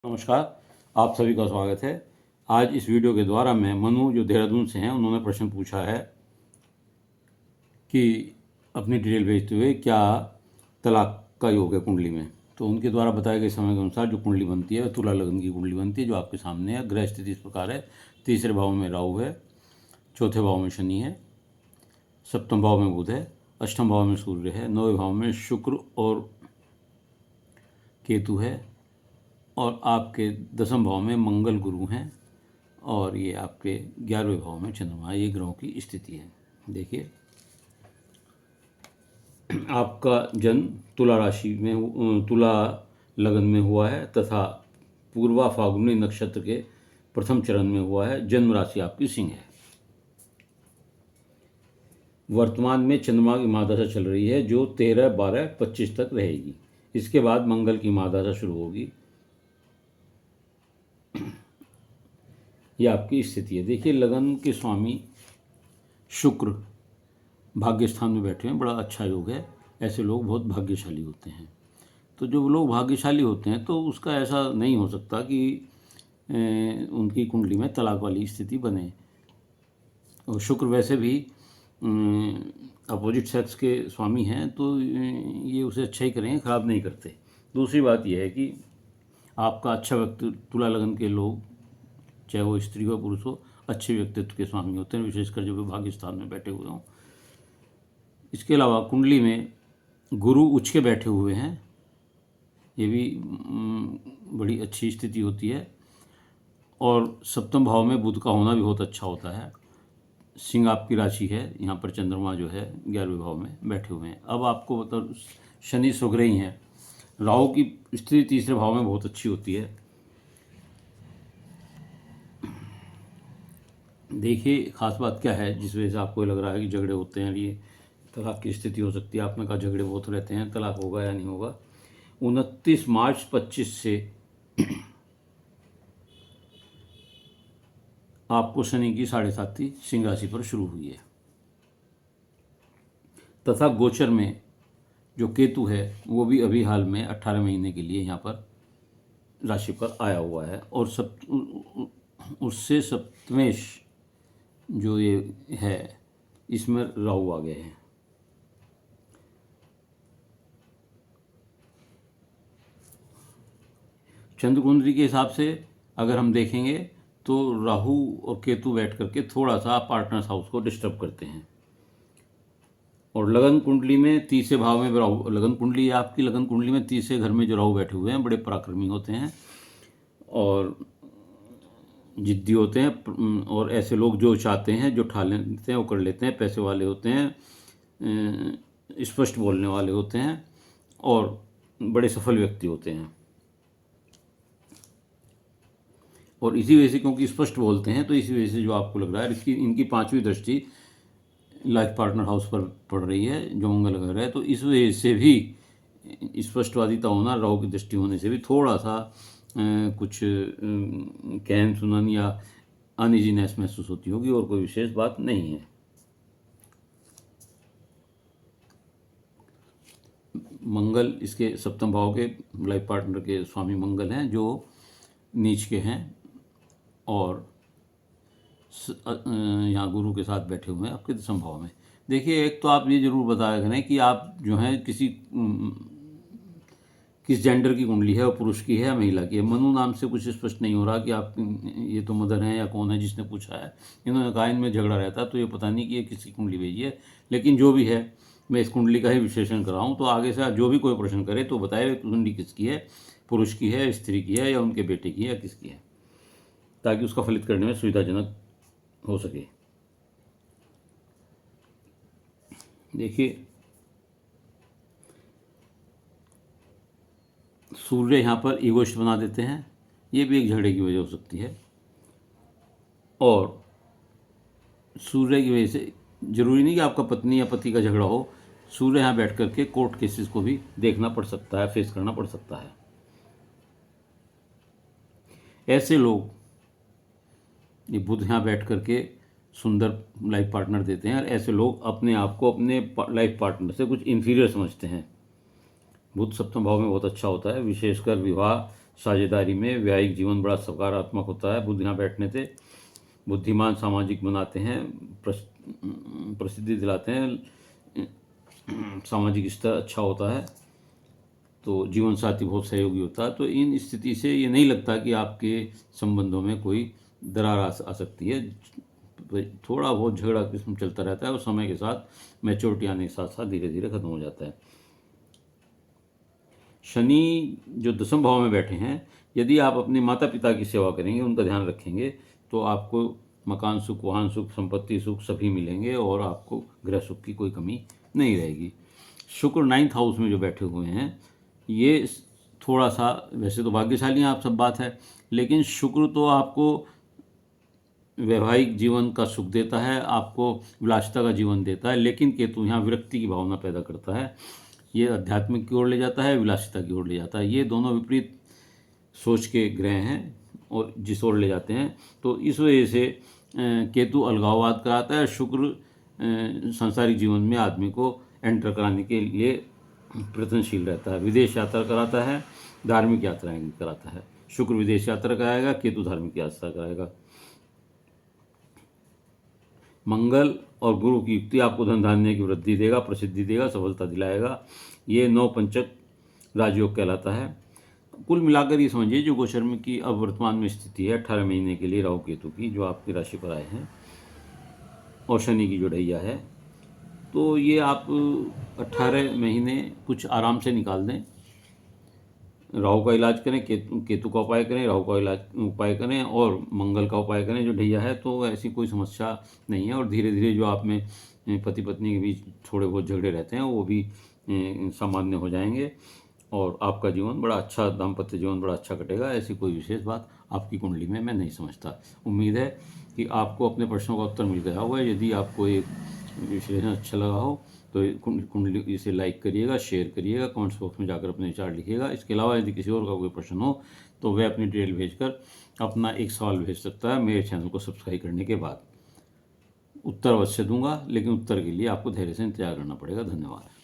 नमस्कार, आप सभी का स्वागत है। आज इस वीडियो के द्वारा मैं मनु जो देहरादून से हैं उन्होंने प्रश्न पूछा है कि अपनी डिटेल भेजते हुए क्या तलाक का योग है कुंडली में। तो उनके द्वारा बताए गए समय के अनुसार जो कुंडली बनती है वह तुला लग्न की कुंडली बनती है जो आपके सामने है। ग्रह स्थिति इस प्रकार है, तीसरे भाव में राहु है, चौथे भाव में शनि है, सप्तम भाव में बुध है, अष्टम भाव में सूर्य है, नौवें भाव में शुक्र और केतु है और आपके दसम भाव में मंगल गुरु हैं और ये आपके 11वें भाव में चंद्रमा। ये ग्रहों की स्थिति है। देखिए, आपका जन्म तुला राशि में, तुला लगन में हुआ है तथा पूर्वा फाल्गुनी नक्षत्र के प्रथम चरण में हुआ है। जन्म राशि आपकी सिंह है। वर्तमान में चंद्रमा की महादशा चल रही है जो 13-12-25 तक रहेगी। इसके बाद मंगल की महादशा शुरू होगी। यह आपकी स्थिति है। देखिए, लगन के स्वामी शुक्र भाग्य स्थान में बैठे हैं, बड़ा अच्छा योग है। ऐसे लोग बहुत भाग्यशाली होते हैं। तो जो लोग भाग्यशाली होते हैं तो उसका ऐसा नहीं हो सकता कि उनकी कुंडली में तलाक वाली स्थिति बने। और शुक्र वैसे भी अपोजिट सेक्स के स्वामी हैं तो ये उसे अच्छा ही करेंगे, ख़राब नहीं करते। दूसरी बात यह है कि आपका अच्छा व्यक्ति, तुला लगन के लोग चाहे वो स्त्री हो पुरुष हो, अच्छे व्यक्तित्व के स्वामी होते हैं, विशेषकर जो भाग्य स्थान में बैठे हुए हों। इसके अलावा कुंडली में गुरु उच्च के बैठे हुए हैं, ये भी बड़ी अच्छी स्थिति होती है। और सप्तम भाव में बुध का होना भी बहुत अच्छा होता है। सिंह आपकी राशि है, यहाँ पर चंद्रमा जो है 11वें भाव में बैठे हुए हैं। अब आपको मतलब शनि सुग्रही हैं। राहु की स्थिति तीसरे भाव में बहुत अच्छी होती है। देखिए, खास बात क्या है जिस वजह से आपको लग रहा है कि झगड़े होते हैं, ये तलाक की स्थिति हो सकती है। आपने कहा झगड़े बहुत रहते हैं, तलाक होगा या नहीं होगा। 29 मार्च 25 से आपको शनि की 7.5 सिंह राशि पर शुरू हुई है तथा गोचर में जो केतु है वो भी अभी हाल में 18 महीने के लिए यहाँ पर राशि पर आया हुआ है। और उससे सप्तमेश जो ये है इसमें राहु आ गए हैं। चंद्र कुंडली के हिसाब से अगर हम देखेंगे तो राहु और केतु बैठ करके थोड़ा सा पार्टनर्स हाउस को डिस्टर्ब करते हैं। और लगन कुंडली में तीसरे भाव में राहु, लगन कुंडली आपकी लगन कुंडली में तीसरे घर में जो राहु बैठे हुए हैं बड़े पराक्रमी होते हैं और जिद्दी होते हैं। और ऐसे लोग जो चाहते हैं, जो ठा लेते हैं वो कर लेते हैं। पैसे वाले होते हैं, स्पष्ट बोलने वाले होते हैं और बड़े सफल व्यक्ति होते हैं। और इसी वजह से, क्योंकि स्पष्ट बोलते हैं, तो इसी वजह से जो आपको लग रहा है इनकी 5वीं दृष्टि लाइफ पार्टनर हाउस पर पड़ रही है जो मंगल ग्रह है। तो इस वजह से भी स्पष्टवादिता होना, राहु की दृष्टि होने से भी थोड़ा सा कुछ कहन सुनन या अनइजीनेस महसूस होती होगी और कोई विशेष बात नहीं है। मंगल इसके सप्तम भाव के लाइफ पार्टनर के स्वामी मंगल हैं जो नीच के हैं और यहाँ गुरु के साथ बैठे हुए हैं आपके दसम भाव में। देखिए, एक तो आप ये जरूर बताया करें कि आप जो हैं किस जेंडर की कुंडली है, और पुरुष की है या महिला की है। मनु नाम से कुछ स्पष्ट नहीं हो रहा कि आप ये तो मदर हैं या कौन है जिसने पूछा है। इन्होंने कहा इनमें झगड़ा रहता है, तो ये पता नहीं कि ये किसकी कुंडली भेजी है। लेकिन जो भी है, मैं इस कुंडली का ही विश्लेषण कर रहा हूँ। तो आगे से जो भी कोई प्रश्न करे तो बताए कुंडली किसकी है, पुरुष की है, स्त्री की है या उनके बेटे की है या किसकी है, ताकि उसका फलित करने में सुविधाजनक हो सके। देखिए, सूर्य यहाँ पर ईगोइस्ट बना देते हैं, ये भी एक झगड़े की वजह हो सकती है। और सूर्य की वजह से जरूरी नहीं कि आपका पत्नी या पति का झगड़ा हो, सूर्य यहाँ बैठ करके कोर्ट केसेस को भी देखना पड़ सकता है, फेस करना पड़ सकता है। ऐसे लोग, ये बुध यहाँ बैठ करके सुंदर लाइफ पार्टनर देते हैं और ऐसे लोग अपने आप को अपने लाइफ पार्टनर से कुछ इन्फीरियर समझते हैं। बुध सप्तम भाव में बहुत अच्छा होता है, विशेषकर विवाह साझेदारी में वैवाहिक जीवन बड़ा सकारात्मक होता है। बुद्धियाँ बैठने से बुद्धिमान सामाजिक बनाते हैं, प्रसिद्धि दिलाते हैं, सामाजिक स्तर अच्छा होता है, तो जीवन साथी बहुत सहयोगी होता है। तो इन स्थिति से ये नहीं लगता कि आपके संबंधों में कोई दरार आ सकती है। थोड़ा बहुत झगड़ा किस्म चलता रहता है और समय के साथ मैच्योरिटी आने के साथ साथ धीरे धीरे खत्म हो जाता है। शनि जो दसम भाव में बैठे हैं, यदि आप अपने माता पिता की सेवा करेंगे, उनका ध्यान रखेंगे, तो आपको मकान सुख, वाहन सुख, संपत्ति सुख सभी मिलेंगे और आपको गृह सुख की कोई कमी नहीं रहेगी। शुक्र 9th हाउस में जो बैठे हुए हैं, ये थोड़ा सा, वैसे तो भाग्यशाली हैं आप, सब बात है, लेकिन शुक्र तो आपको वैवाहिक जीवन का सुख देता है, आपको विलासिता का जीवन देता है, लेकिन केतु यहाँ विरक्ति की भावना पैदा करता है। ये आध्यात्मिक की ओर ले जाता है, विलासिता की ओर ले जाता है। ये दोनों विपरीत सोच के ग्रह हैं और जिस ओर ले जाते हैं, तो इस वजह से केतु अलगाववाद कराता है। शुक्र सांसारिक जीवन में आदमी को एंटर कराने के लिए प्रयत्नशील रहता है, विदेश यात्रा कराता है, धार्मिक यात्राएं कराता है। शुक्र विदेश यात्रा कराएगा, केतु धार्मिक यात्रा कराएगा। मंगल और गुरु की युक्ति आपको धन धान्य की वृद्धि देगा, प्रसिद्धि देगा, सफलता दिलाएगा। ये नवपंचक राजयोग कहलाता है। कुल मिलाकर ये समझिए, जो गोचर में की अब वर्तमान में स्थिति है 18 महीने के लिए राहु केतु की, जो आपकी राशि पर आए हैं, और शनि की जो ढैया है, तो ये आप 18 महीने कुछ आराम से निकाल दें। राहु का इलाज करें, केतु का उपाय करें, राहु का उपाय करें और मंगल का उपाय करें जो ढैया है, तो ऐसी कोई समस्या नहीं है। और धीरे धीरे जो आप में पति पत्नी के बीच थोड़े बहुत झगड़े रहते हैं, वो भी सामान्य हो जाएंगे और आपका जीवन बड़ा अच्छा, दाम्पत्य जीवन बड़ा अच्छा कटेगा। ऐसी कोई विशेष बात आपकी कुंडली में मैं नहीं समझता। उम्मीद है कि आपको अपने प्रश्नों का उत्तर मिल गया होगा। यदि आपको एक विश्लेषण अच्छा लगा हो तो कुंडली इसे लाइक करिएगा, शेयर करिएगा, कमेंट्स बॉक्स में जाकर अपने विचार लिखिएगा। इसके अलावा यदि किसी और का कोई प्रश्न हो तो वह अपनी डिटेल भेजकर अपना एक सवाल भेज सकता है मेरे चैनल को सब्सक्राइब करने के बाद। उत्तर अवश्य दूंगा, लेकिन उत्तर के लिए आपको धैर्य से इंतजार करना पड़ेगा। धन्यवाद।